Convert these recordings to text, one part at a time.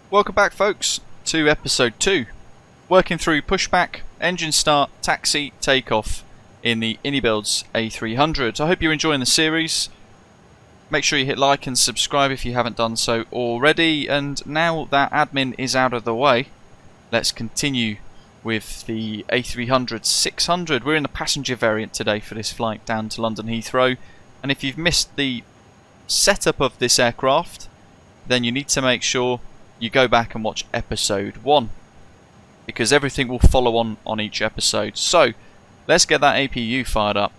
Welcome back, folks, to episode 2. Working through pushback, engine start, taxi, takeoff in the iniBuilds A300. I hope you're enjoying the series. Make sure you hit like and subscribe if you haven't done so already. And now that admin is out of the way, let's continue with the A300-600. We're in the passenger variant today for this flight down to London Heathrow. And if you've missed the setup of this aircraft, then you need to make sure you go back and watch episode 1, because everything will follow on each episode. So let's get that APU fired up.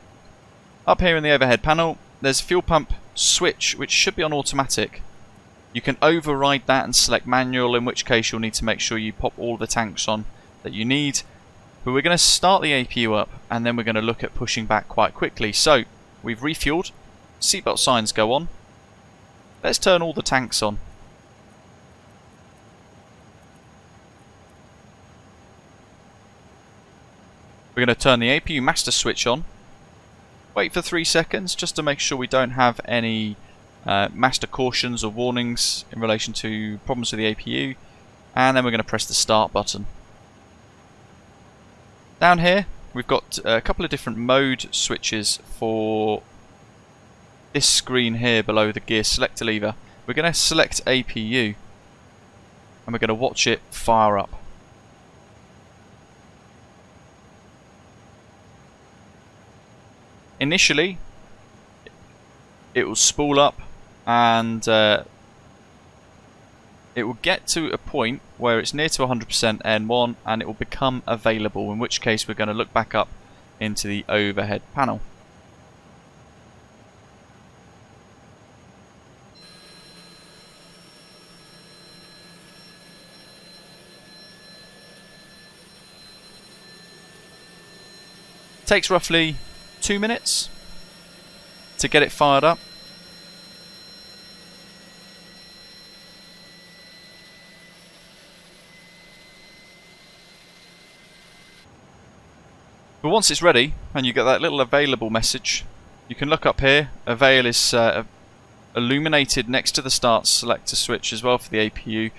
Up here in the overhead panel, there's a fuel pump switch which should be on automatic. You can override that and select manual, in which case you'll need to make sure you pop all the tanks on that you need. But we're going to start the APU up and then we're going to look at pushing back quite quickly. So we've refueled, seatbelt signs go on. Let's turn all the tanks on. We're going to turn the APU master switch on. Wait for 3 seconds just to make sure we don't have any master cautions or warnings in relation to problems with the APU. And then we're going to press the start button. Down here we've got a couple of different mode switches for this screen here below the gear selector lever. We're going to select APU and we're going to watch it fire up. Initially, it will spool up and it will get to a point where it's near to 100% N1 and it will become available, in which case we're going to look back up into the overhead panel. Takes roughly 2 minutes to get it fired up. But once it's ready and you get that little available message, you can look up here. Avail is illuminated next to the start selector switch as well for the APU,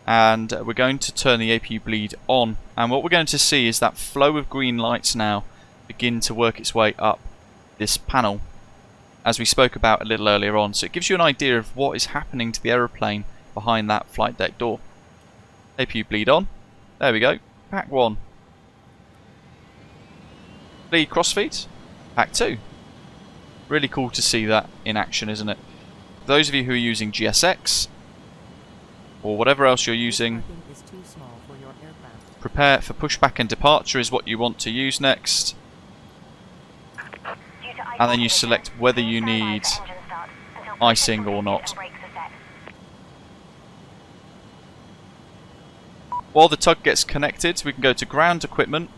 and we're going to turn the APU bleed on, and what we're going to see is that flow of green lights now begin to work its way up this panel, as we spoke about a little earlier on. So it gives you an idea of what is happening to the aeroplane behind that flight deck door. APU bleed on. There we go. Pack 1. Bleed crossfeed. Pack 2. Really cool to see that in action, isn't it? For those of you who are using GSX or whatever else you're using, prepare for pushback and departure is what you want to use next. And then you select whether you need icing or not. While the tug gets connected, we can go to ground equipment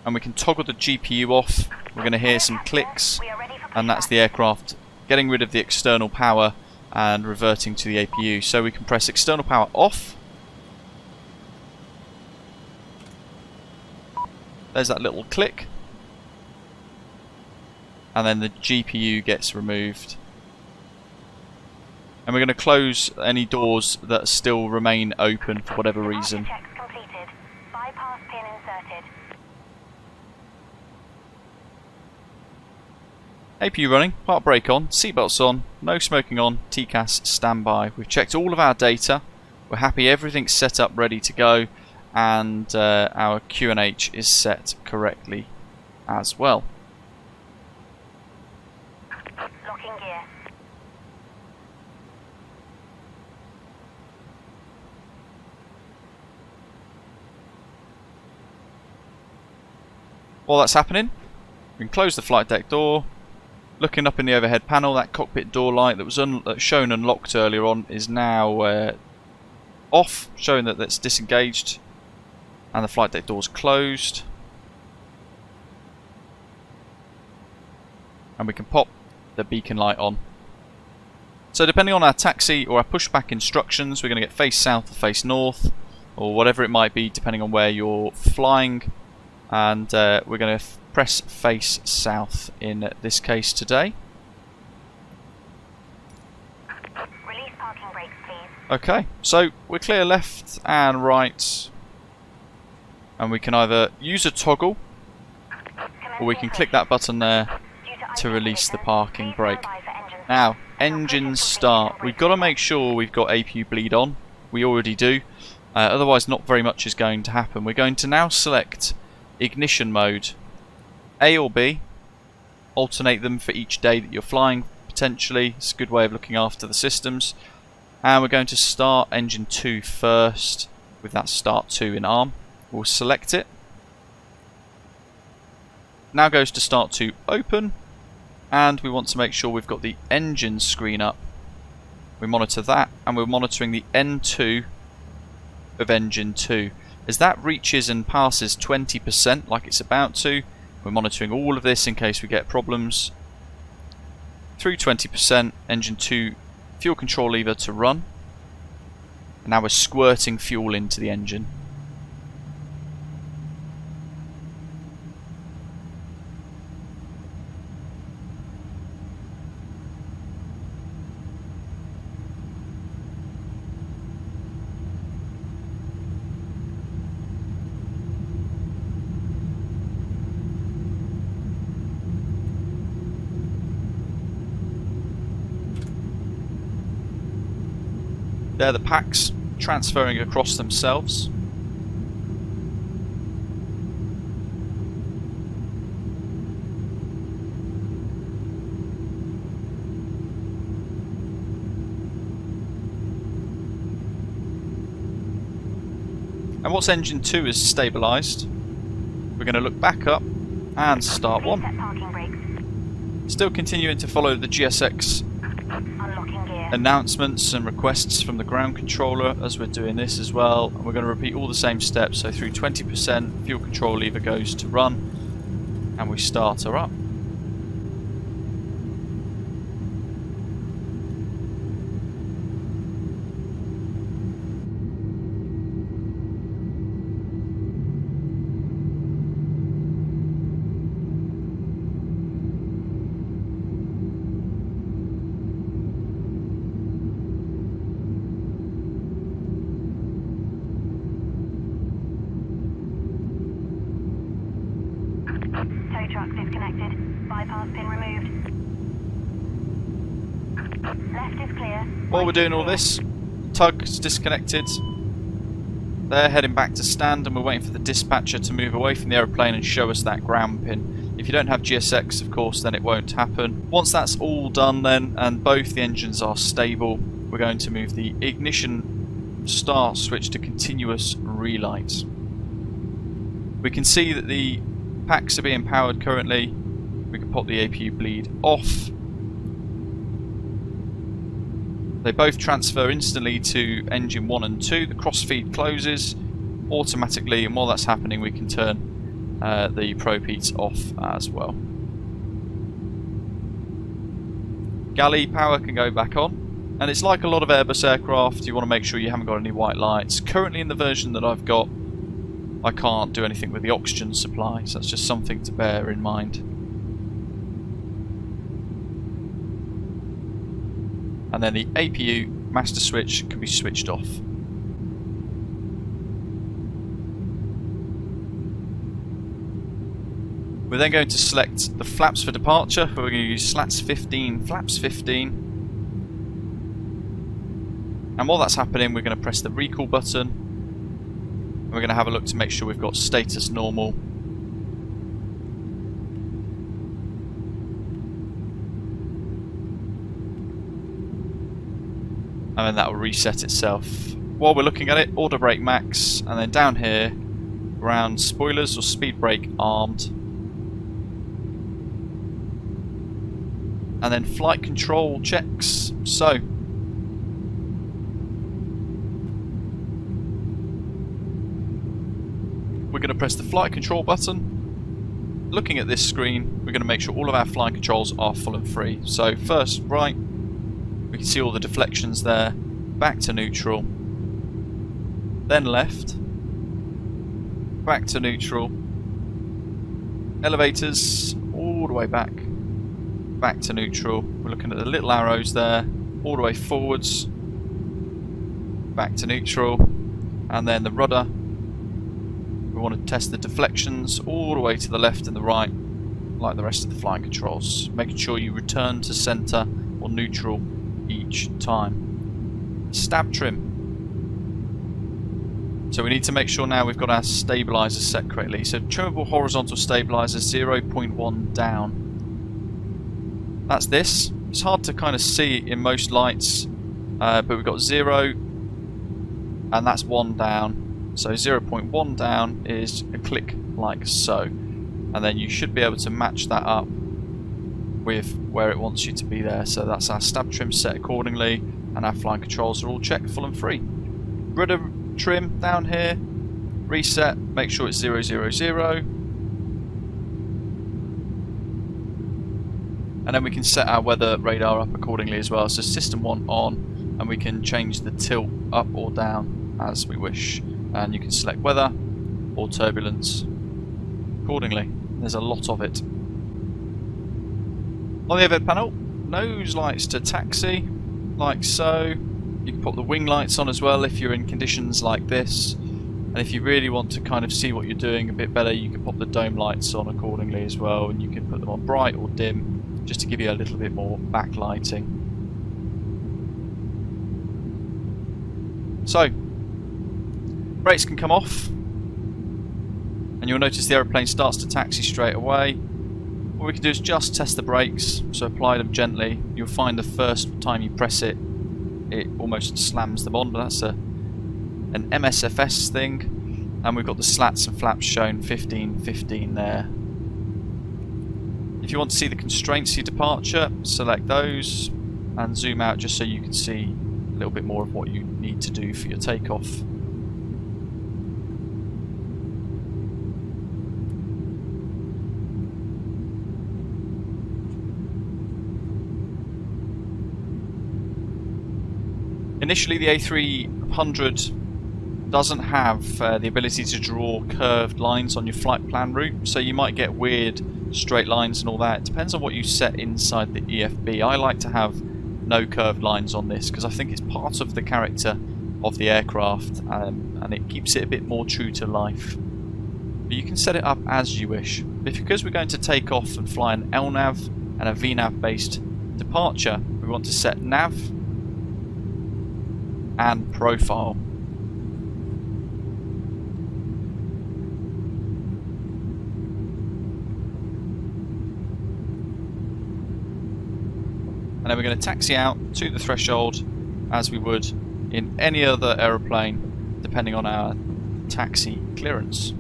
and we can toggle the GPU off. We're going to hear some clicks, and that's the aircraft getting rid of the external power and reverting to the APU. So we can press external power off. There's that little click. And then the GPU gets removed. And we're going to close any doors that still remain open for whatever reason. APU running, part brake on, seatbelts on, no smoking on, TCAS standby. We've checked all of our data. We're happy everything's set up ready to go, and our QNH is set correctly as well. While that's happening, we can close the flight deck door. Looking up in the overhead panel, that cockpit door light that was shown unlocked earlier on is now off, showing that that's disengaged, and the flight deck door is closed. And we can pop the beacon light on. So depending on our taxi or our pushback instructions, we're going to get face south or face north, or whatever it might be depending on where you're flying. And we're going to press face south in this case today. Release parking brakes, please. Okay, so we're clear left and right, and we can either use a toggle or we can click that button there to release the parking brake. Now, engines start. We've got to make sure we've got APU bleed on. We already do, otherwise not very much is going to happen. We're going to now select ignition mode, A or B, alternate them for each day that you're flying potentially. It's a good way of looking after the systems. And we're going to start engine 2 first with that start 2 in ARM. We'll select it. Now goes to start 2 open, and we want to make sure we've got the engine screen up. We monitor that, and we're monitoring the N2 of engine 2. As that reaches and passes 20% like it's about to, we're monitoring all of this in case we get problems. Through 20%, engine 2 fuel control lever to run, and now we're squirting fuel into the engine. They're the packs transferring across themselves. And once engine 2 is stabilised, we're going to look back up and start 1. Still continuing to follow the GSX announcements and requests from the ground controller as we're doing this as well, and we're going to repeat all the same steps. So through 20%, fuel control lever goes to run, and we start her up. Truck disconnected. Bypass pin removed. Left is clear. While we're doing all this, tug's disconnected. They're heading back to stand, and we're waiting for the dispatcher to move away from the aeroplane and show us that ground pin. If you don't have GSX, of course, then it won't happen. Once that's all done then, and both the engines are stable, we're going to move the ignition start switch to continuous relight. We can see that the packs are being powered currently. We can pop the APU bleed off. They both transfer instantly to engine 1 and 2. The crossfeed closes automatically, and while that's happening we can turn the propheats off as well. Galley power can go back on, and it's like a lot of Airbus aircraft, you want to make sure you haven't got any white lights. Currently in the version that I've got, I can't do anything with the oxygen supply, so that's just something to bear in mind. And then the APU master switch can be switched off. We're then going to select the flaps for departure. We're going to use slats 15, flaps 15. And while that's happening, we're going to press the recall button. We're going to have a look to make sure we've got status normal. And then that will reset itself. While we're looking at it, order brake max, and then down here, ground spoilers or speed brake armed. And then flight control checks. So, we're going to press the flight control button. Looking at this screen, we're going to make sure all of our flight controls are full and free. So first right, we can see all the deflections there, back to neutral, then left, back to neutral, elevators all the way back to neutral. We're looking at the little arrows there, all the way forwards, back to neutral, and then the rudder, we want to test the deflections all the way to the left and the right, like the rest of the flying controls, making sure you return to centre or neutral each time. Stab trim. So we need to make sure now we've got our stabilisers set correctly. So trimmable horizontal stabiliser 0.1 down. That's this. It's hard to kind of see in most lights, but we've got 0 and that's 1 down. So 0.1 down is a click like so. And then you should be able to match that up with where it wants you to be there. So that's our stab trim set accordingly, and our flying controls are all checked full and free. Rudder trim down here, reset, make sure it's 000, and then we can set our weather radar up accordingly as well. So system 1 on, and we can change the tilt up or down as we wish, and you can select weather or turbulence accordingly. There's a lot of it. On the overhead panel, nose lights to taxi like so. You can put the wing lights on as well if you're in conditions like this, and if you really want to kind of see what you're doing a bit better, you can pop the dome lights on accordingly as well, and you can put them on bright or dim just to give you a little bit more backlighting. So brakes can come off, and you'll notice the aeroplane starts to taxi straight away. What we can do is just test the brakes, so apply them gently. You'll find the first time you press it, it almost slams them on, but that's an msfs thing, and we've got the slats and flaps shown 15-15 there. If you want to see the constraints to your departure, select those and zoom out just so you can see a little bit more of what you need to do for your takeoff. Initially, the A300 doesn't have the ability to draw curved lines on your flight plan route, so you might get weird straight lines and all that. It depends on what you set inside the EFB. I like to have no curved lines on this because I think it's part of the character of the aircraft, and it keeps it a bit more true to life. But you can set it up as you wish. Because we're going to take off and fly an LNAV and a VNAV based departure, we want to set nav and profile. And then we're going to taxi out to the threshold as we would in any other aeroplane, depending on our taxi clearance.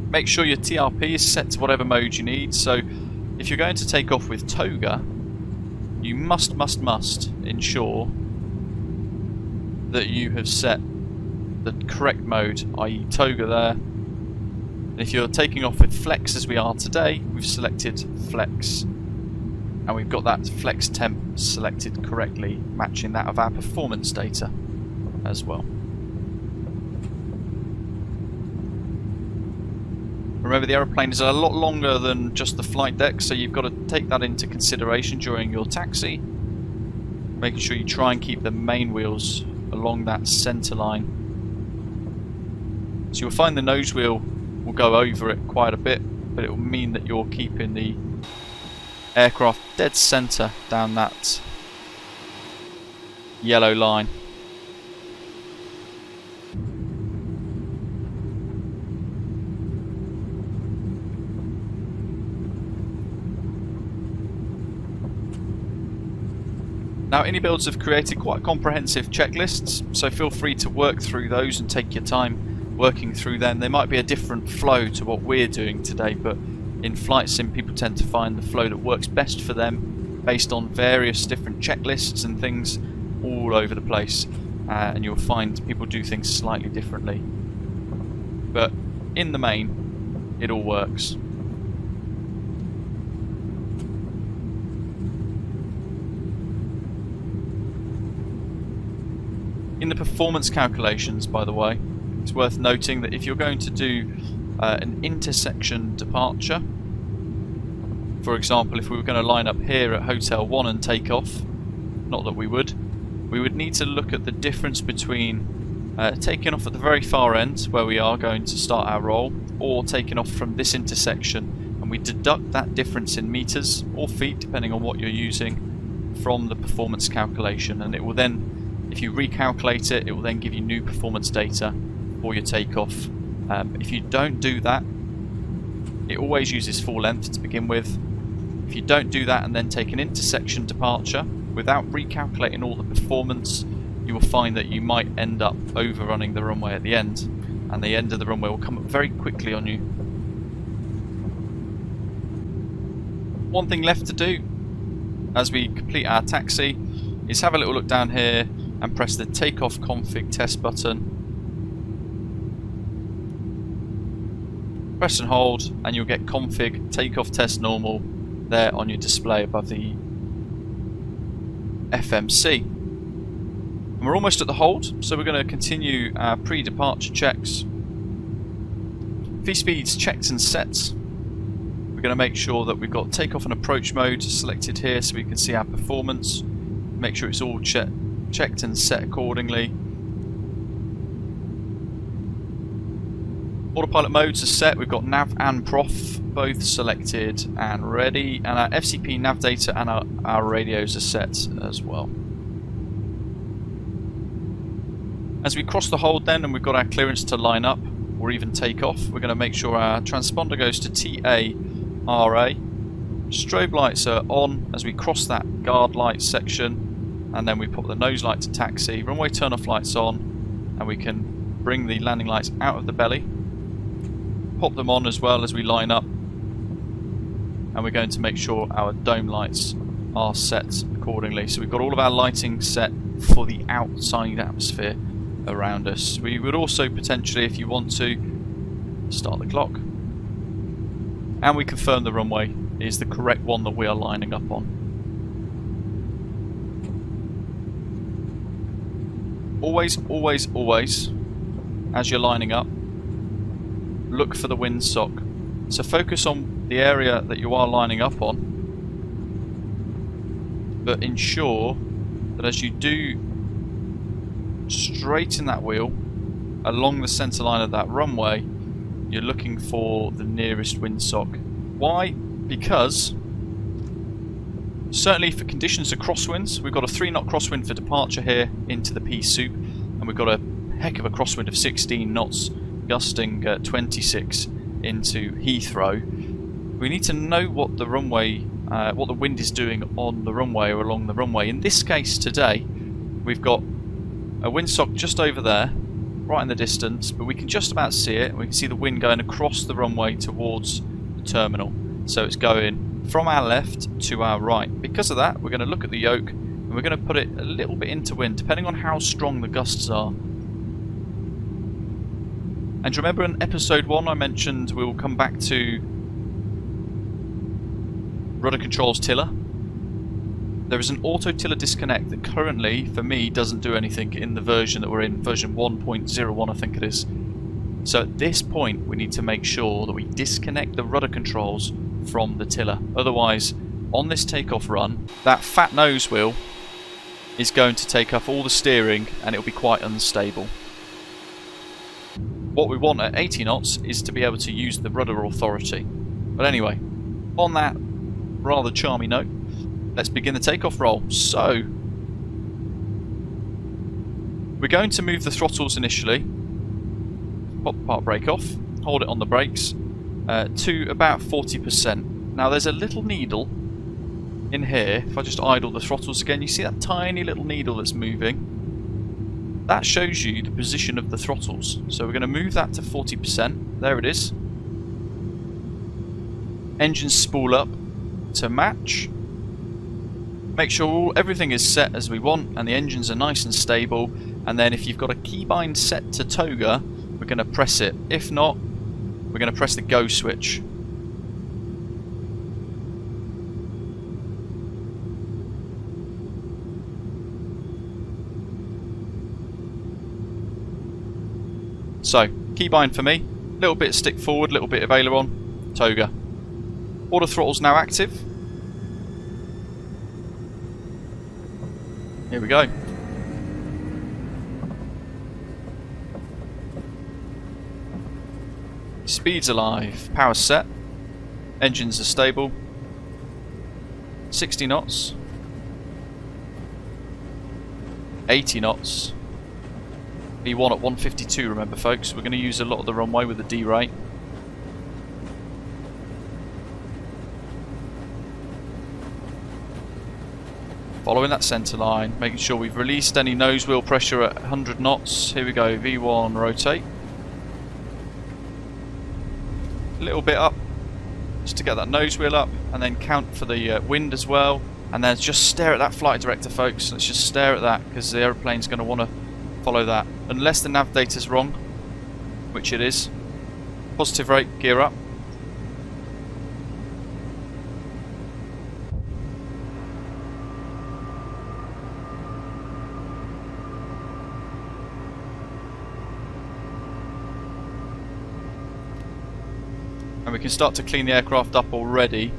Make sure your TRP is set to whatever mode you need. So if you're going to take off with toga, you must ensure that you have set the correct mode, i.e. toga there. And if you're taking off with flex as we are today, we've selected flex, and we've got that flex temp selected correctly, matching that of our performance data as well. Remember, the aeroplane is a lot longer than just the flight deck, so you've got to take that into consideration during your taxi, making sure you try and keep the main wheels along that centre line. So you'll find the nose wheel will go over it quite a bit, but it will mean that you're keeping the aircraft dead centre down that yellow line. Now, iniBuilds have created quite comprehensive checklists, so feel free to work through those and take your time working through them. They might be a different flow to what we're doing today, but in flight sim people tend to find the flow that works best for them based on various different checklists and things all over the place, and you'll find people do things slightly differently. But in the main, it all works. In the performance calculations, by the way, it's worth noting that if you're going to do an intersection departure. For example, if we were going to line up here at Hotel 1 and take off, not that we would need to look at the difference between taking off at the very far end where we are going to start our roll, or taking off from this intersection, and we deduct that difference in meters or feet depending on what you're using from the performance calculation, and it will then, if you recalculate it, it will then give you new performance data for your takeoff. If you don't do that, it always uses full length to begin with. If you don't do that and then take an intersection departure without recalculating all the performance, you will find that you might end up overrunning the runway at the end, and the end of the runway will come up very quickly on you. One thing left to do as we complete our taxi is have a little look down here and press the takeoff config test button. Press and hold and you'll get config takeoff test normal there on your display above the FMC. And we're almost at the hold, so we're going to continue our pre-departure checks. V-speeds checked and set. We're going to make sure that we've got takeoff and approach mode selected here so we can see our performance. Make sure it's all checked and set accordingly. Autopilot modes are set. We've got nav and prof both selected and ready, and our FCP nav data and our radios are set as well. As we cross the hold then and we've got our clearance to line up or even take off, we're going to make sure our transponder goes to TA-RA. Strobe lights are on as we cross that guard light section, and then we put the nose light to taxi. Runway turn off lights on, and we can bring the landing lights out of the belly. Pop them on as well as we line up, and we're going to make sure our dome lights are set accordingly. So we've got all of our lighting set for the outside atmosphere around us. We would also potentially, if you want to, start the clock. And we confirm the runway is the correct one that we are lining up on. Always, always, always, as you're lining up, look for the windsock. So focus on the area that you are lining up on, but ensure that as you do straighten that wheel along the centre line of that runway, you're looking for the nearest windsock. Why? Because certainly for conditions of crosswinds, we've got a 3-knot crosswind for departure here into the pea soup, and we've got a heck of a crosswind of 16 knots gusting 26 into Heathrow. We need to know what the runway, what the wind is doing on the runway or along the runway. In this case today, we've got a windsock just over there, right in the distance, but we can just about see it. We can see the wind going across the runway towards the terminal. So it's going from our left to our right. Because of that, we're going to look at the yoke and we're going to put it a little bit into wind, depending on how strong the gusts are. And remember in episode 1 I mentioned we will come back to rudder controls tiller. There is an auto tiller disconnect that currently, for me, doesn't do anything in the version that we're in, version 1.01 I think it is. So at this point we need to make sure that we disconnect the rudder controls from the tiller. Otherwise, on this takeoff run, that fat nose wheel is going to take up all the steering and it will be quite unstable. What we want at 80 knots is to be able to use the rudder authority. But anyway, on that rather charmy note, let's begin the takeoff roll. So, we're going to move the throttles initially, pop the park brake off, hold it on the brakes, to about 40%. Now there's a little needle in here. If I just idle the throttles again, you see that tiny little needle that's moving? That shows you the position of the throttles. So we're going to move that to 40%. There it is. Engine spool up to match. Make sure everything is set as we want and the engines are nice and stable. And then if you've got a keybind set to toga, we're going to press it. If not, we're going to press the go switch. So, keybind for me, Little bit of stick forward, little bit of aileron, toga. Auto throttle's now active. Here we go. Speed's alive, power's set, engines are stable, 60 knots, 80 knots, V1 at 152, remember folks, we're going to use a lot of the runway with the D rate. Following that centre line, making sure we've released any nose wheel pressure at 100 knots. Here we go, V1 rotate. A little bit up, just to get that nose wheel up, and then count for the wind as well. And then just stare at that flight director, folks. Let's just stare at that, because the aeroplane's going to want to follow that. Unless the nav data's wrong, which it is. Positive rate, gear up. And we can start to clean the aircraft up already.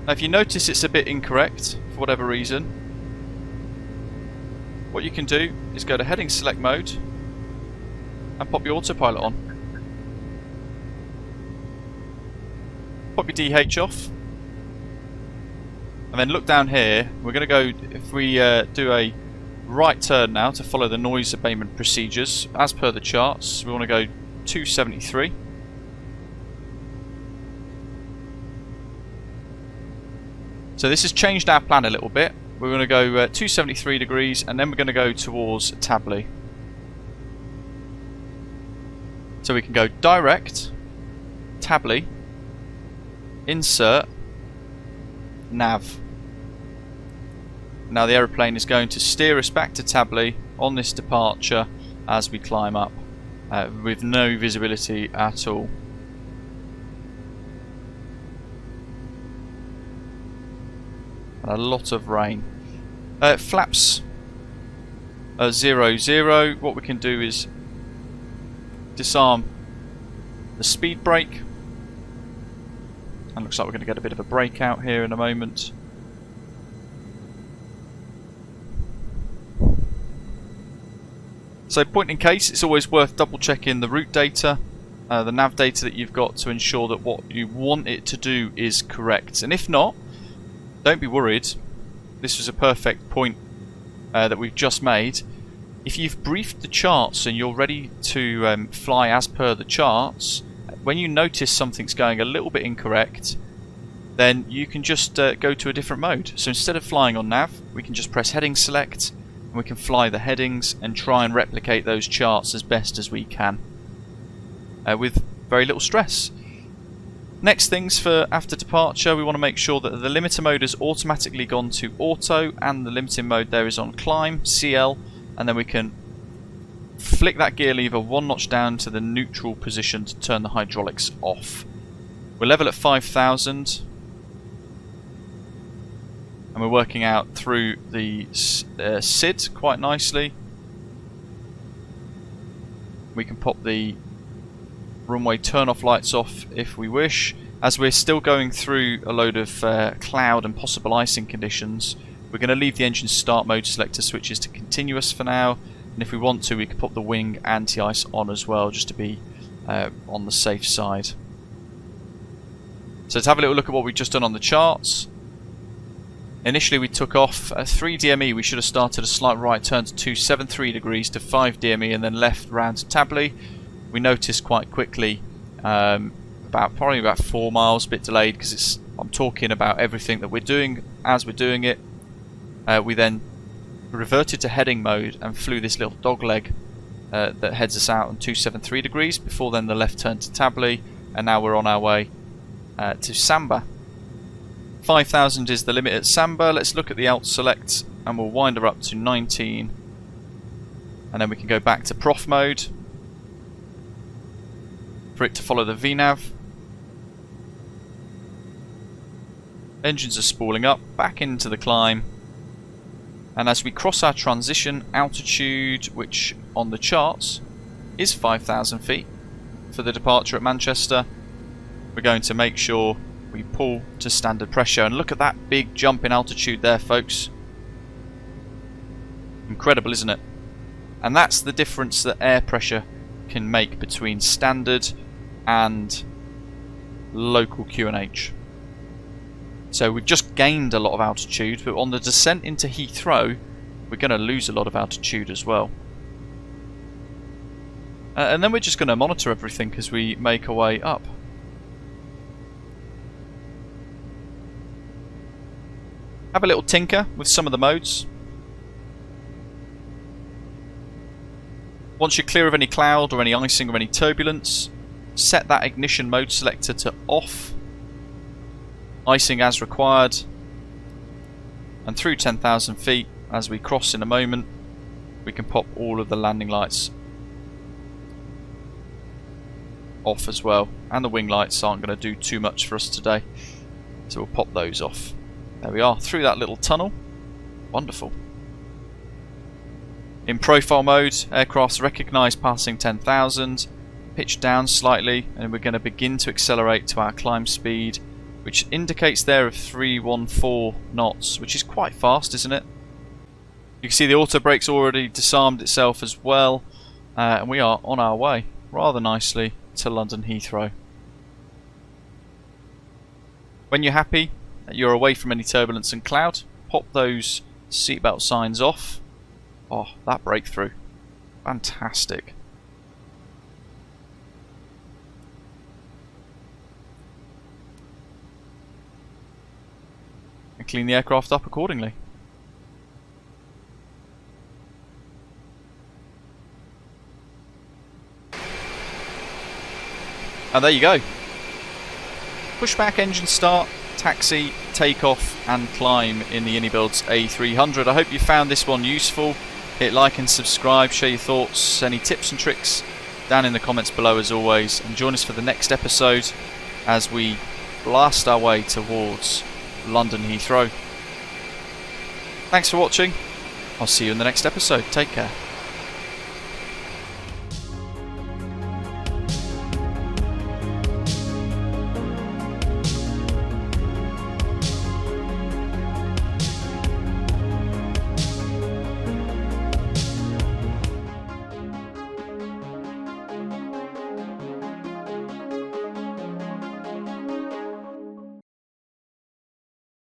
Now if you notice it's a bit incorrect for whatever reason, what you can do is go to heading select mode and pop your autopilot on. Pop your DH off, and then look down here. We're going to go, if we do a right turn now to follow the noise abatement procedures as per the charts, we want to go 273. So this has changed our plan a little bit. We're going to go 273 degrees, and then we're going to go towards Tably. So we can go direct, Tably, insert, nav. Now the aeroplane is going to steer us back to Tably on this departure as we climb up with no visibility at all. And a lot of rain. Flaps 00. What we can do is disarm the speed brake. And looks like we're going to get a bit of a breakout here in a moment. So point in case, it's always worth double checking the route data, the nav data that you've got, to ensure that what you want it to do is correct. And if not, don't be worried. This was a perfect point that we've just made. If you've briefed the charts and you're ready to fly as per the charts, when you notice something's going a little bit incorrect, then you can just go to a different mode. So instead of flying on nav, we can just press heading select, and we can fly the headings and try and replicate those charts as best as we can with very little stress. Next things for after departure, we want to make sure that the limiter mode has automatically gone to auto, and the limiting mode there is on climb, CL, and then we can flick that gear lever one notch down to the neutral position to turn the hydraulics off. We're level at 5,000, and we're working out through the SID quite nicely. We can pop the runway turn-off lights off if we wish. As we're still going through a load of cloud and possible icing conditions, we're going to leave the engine start mode selector switches to continuous for now, and if we want to, we can pop the wing anti-ice on as well, just to be on the safe side. So let's have a little look at what we've just done on the charts. Initially we took off 3 DME. We should have started a slight right turn to 273 degrees to 5 DME and then left round to Tably. We noticed quite quickly, probably about 4 miles, a bit delayed because I'm talking about everything that we're doing as we're doing it. We then reverted to heading mode and flew this little dog leg that heads us out on 273 degrees. Before then the left turn to Tably, and now we're on our way to Samba. 5,000 is the limit at Samba. Let's look at the alt select, and we'll wind her up to 19, and then we can go back to prof mode for it to follow the VNAV. Engines are spooling up, back into the climb, and as we cross our transition altitude, which on the charts is 5,000 feet for the departure at Manchester. We're going to make sure we pull to standard pressure, and look at that big jump in altitude there, folks. Incredible, isn't it? And that's the difference that air pressure can make between standard and local QNH. So we've just gained a lot of altitude, but on the descent into Heathrow we're going to lose a lot of altitude as well. And then we're just going to monitor everything as we make our way up. Have a little tinker with some of the modes. Once you're clear of any cloud or any icing or any turbulence, set that ignition mode selector to off. Icing as required. And through 10,000 feet, as we cross in a moment, we can pop all of the landing lights off as well. And the wing lights aren't going to do too much for us today, so we'll pop those off. There we are, through that little tunnel. Wonderful. In profile mode, aircraft's recognised passing 10,000, pitch down slightly, and we're going to begin to accelerate to our climb speed, which indicates there of 314 knots, which is quite fast, isn't it? You can see the auto brake's already disarmed itself as well, and we are on our way rather nicely to London Heathrow. When you're happy that you're away from any turbulence and cloud, pop those seatbelt signs off. Oh, that breakthrough. Fantastic. And clean the aircraft up accordingly. And there you go. Pushback, engine start, taxi, takeoff and climb in the iniBuilds A300. I hope you found this one useful. Hit like and subscribe, share your thoughts, any tips and tricks down in the comments below as always, and join us for the next episode as we blast our way towards London Heathrow. Thanks for watching. I'll see you in the next episode. Take care.